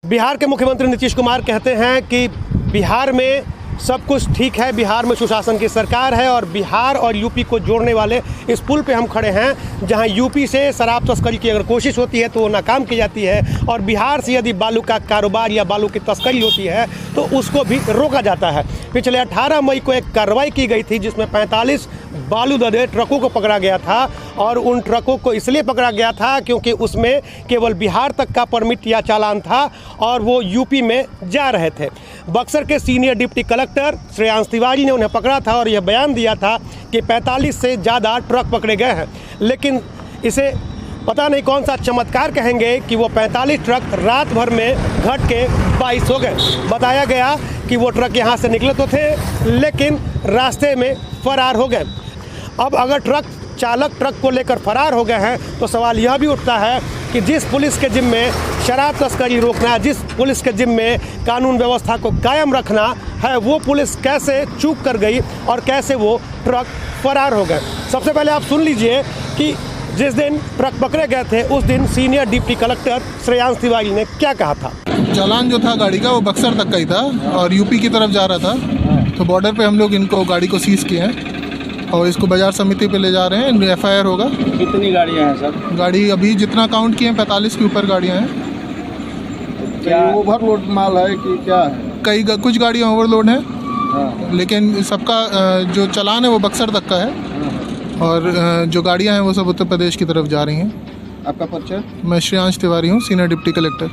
बिहार के मुख्यमंत्री नीतीश कुमार कहते हैं कि बिहार में सब कुछ ठीक है, बिहार में सुशासन की सरकार है और बिहार और यूपी को जोड़ने वाले इस पुल पे हम खड़े हैं जहां यूपी से शराब तस्करी की अगर कोशिश होती है तो वो नाकाम की जाती है और बिहार से यदि बालू का कारोबार या बालू की तस्करी होती है तो उसको भी रोका जाता है। पिछले 18 मई को एक कार्रवाई की गई थी जिसमें 45 बालू लदे ट्रकों को पकड़ा गया था और उन ट्रकों को इसलिए पकड़ा गया था क्योंकि उसमें केवल बिहार तक का परमिट या चालान था और वो यूपी में जा रहे थे। बक्सर के senior deputy collector Shreyansh Tiwari ने उन्हें पकड़ा था और यह बयान दिया था कि 45 से ज़्यादा ट्रक पकड़े गए हैं, लेकिन इसे पता नहीं कौन सा चमत्कार कहेंगे कि वो 45 ट्रक रात भर में घट के 22 हो गए। बताया गया कि वो ट्रक यहाँ से निकले तो थे लेकिन रास्ते में फरार हो गए। अब अगर ट्रक चालक ट्रक को लेकर फरार हो गए हैं तो सवाल यह भी उठता है कि जिस पुलिस के जिम्मे शराब तस्करी रोकना, जिस पुलिस के जिम्मे कानून व्यवस्था को कायम रखना है, वो पुलिस कैसे चूक कर गई और कैसे वो ट्रक फरार हो गए। सबसे पहले आप सुन लीजिए कि जिस दिन ट्रक पकड़े गए थे उस दिन senior deputy collector Shreyansh Tiwari ने क्या कहा था। चालान जो था गाड़ी का वो बक्सर तक का ही था और यूपी की तरफ जा रहा था, तो बॉर्डर पे हम लोग इनको गाड़ी को सीज किए हैं और इसको बाजार समिति पे ले जा रहे हैं। FIR होगा। कितनी गाड़ियाँ हैं सर? गाड़ी अभी जितना काउंट किए हैं 45 के ऊपर गाड़ियाँ हैं। क्या ओवरलोड माल है कि क्या है? कुछ गाड़ियाँ ओवरलोड हैं, लेकिन सबका जो चालान है वो बक्सर तक का है और जो गाड़ियाँ हैं वो सब उत्तर प्रदेश की तरफ जा रही हैं। आपका परिचय? मैं श्रेयांश तिवारी हूँ, सीनियर डिप्टी कलेक्टर।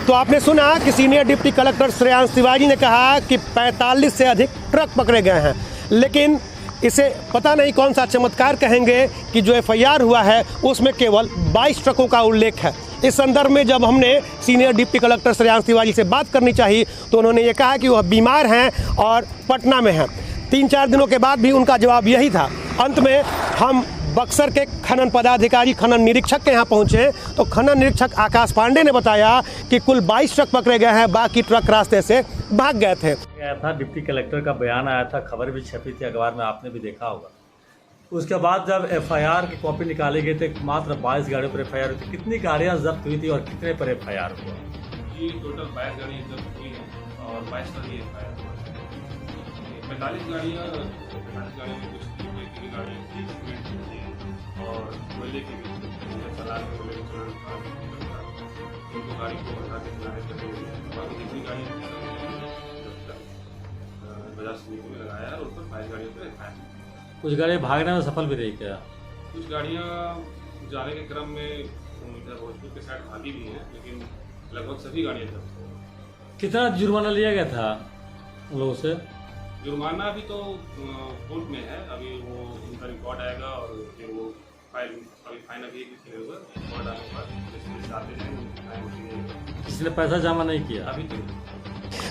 तो आपने सुना कि senior deputy collector Shreyansh Tiwari ने कहा कि 45 से अधिक ट्रक पकड़े गए हैं, लेकिन इसे पता नहीं कौन सा चमत्कार कहेंगे कि जो FIR हुआ है उसमें केवल 22 ट्रकों का उल्लेख है। इस संदर्भ में जब हमने senior deputy collector Shreyansh Tiwari से बात करनी चाहिए तो उन्होंने ये कहा कि वह बीमार हैं और पटना में हैं। 3-4 दिनों के बाद भी उनका जवाब यही था। अंत में हम बक्सर के खनन पदाधिकारी, खनन निरीक्षक के यहाँ पहुँचे तो खनन निरीक्षक आकाश पांडे ने बताया कि कुल 22 ट्रक पकड़े गए हैं, बाकी ट्रक रास्ते से भाग गए थे। गया था, डिप्टी कलेक्टर का बयान आया था, खबर भी छपी थी अखबार में, आपने भी देखा होगा। उसके बाद जब FIR की कॉपी निकाले गए थे, मात्र 22 गाड़ियों पर FIR हुई थी। कितनी गाड़ियाँ जब्त हुई थी और कितने पर FIR हुआ? ये टोटल 22 गाड़ियाँ जब्त हुई हैं और 22 पर ही FIR हुआ। 45 गाड़ियाँ में कुछ गाड़ियाँ और कोयले की चलान उनको गाड़ी को बता के चलाने के लिए बाकी जितनी गाड़ी बाजार समिति में लगाया और उस पर 22 गाड़ियों पर FIR। कुछ गाड़ियाँ भागने में सफल भी रही क्या? कुछ गाड़ियाँ जाने के क्रम में इधर भोजपुर के साइड भागी भी हैं, लेकिन लगभग सभी गाड़ियाँ जब्त हो। कितना जुर्माना लिया गया था उन लोगों से? जुर्माना अभी तो कोर्ट में है, अभी वो उनका रिकॉर्ड आएगा और फिर वो फाइन अभी रिकॉर्ड आने के बाद किसी ने पैसा जमा नहीं किया अभी तो।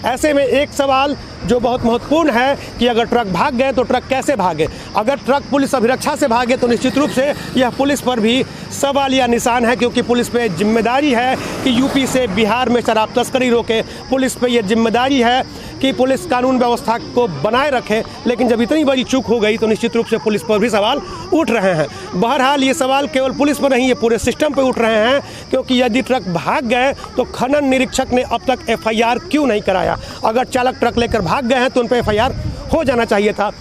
ऐसे में एक सवाल जो बहुत महत्वपूर्ण है कि अगर ट्रक भाग गए तो ट्रक कैसे भागे। अगर ट्रक पुलिस अभिरक्षा से भागे तो निश्चित रूप से यह पुलिस पर भी सवालिया निशान है, क्योंकि पुलिस पे जिम्मेदारी है कि यूपी से बिहार में शराब तस्करी रोके। पुलिस पे यह जिम्मेदारी है कि पुलिस कानून व्यवस्था को बनाए रखे, लेकिन जब इतनी बड़ी चूक हो गई तो निश्चित रूप से पुलिस पर भी सवाल उठ रहे हैं। बहरहाल ये सवाल केवल पुलिस पर नहीं, ये पूरे सिस्टम पर उठ रहे हैं, क्योंकि यदि ट्रक भाग गए तो खनन निरीक्षक ने अब तक FIR क्यों नहीं कराया। अगर चालक ट्रक लेकर भाग गए हैं तो उन पर FIR हो जाना चाहिए था।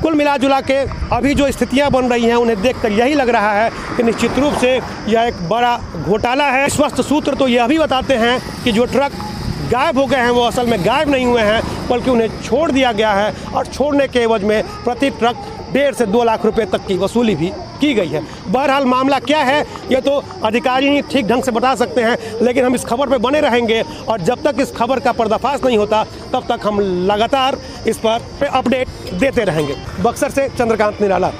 कुल मिला जुला के अभी जो स्थितियां बन रही हैं उन्हें देखकर यही लग रहा है कि निश्चित रूप से यह एक बड़ा घोटाला है। स्वस्थ सूत्र तो यह भी बताते हैं कि जो ट्रक गायब हो गए हैं वो असल में गायब नहीं हुए हैं, बल्कि उन्हें छोड़ दिया गया है और छोड़ने के एवज में प्रति ट्रक 1.5 से 2 लाख रुपए तक की वसूली भी की गई है। बहरहाल मामला क्या है ये तो अधिकारी ही ठीक ढंग से बता सकते हैं, लेकिन हम इस खबर पे बने रहेंगे और जब तक इस खबर का पर्दाफाश नहीं होता तब तक हम लगातार इस पर अपडेट देते रहेंगे। बक्सर से चंद्रकांत निराला।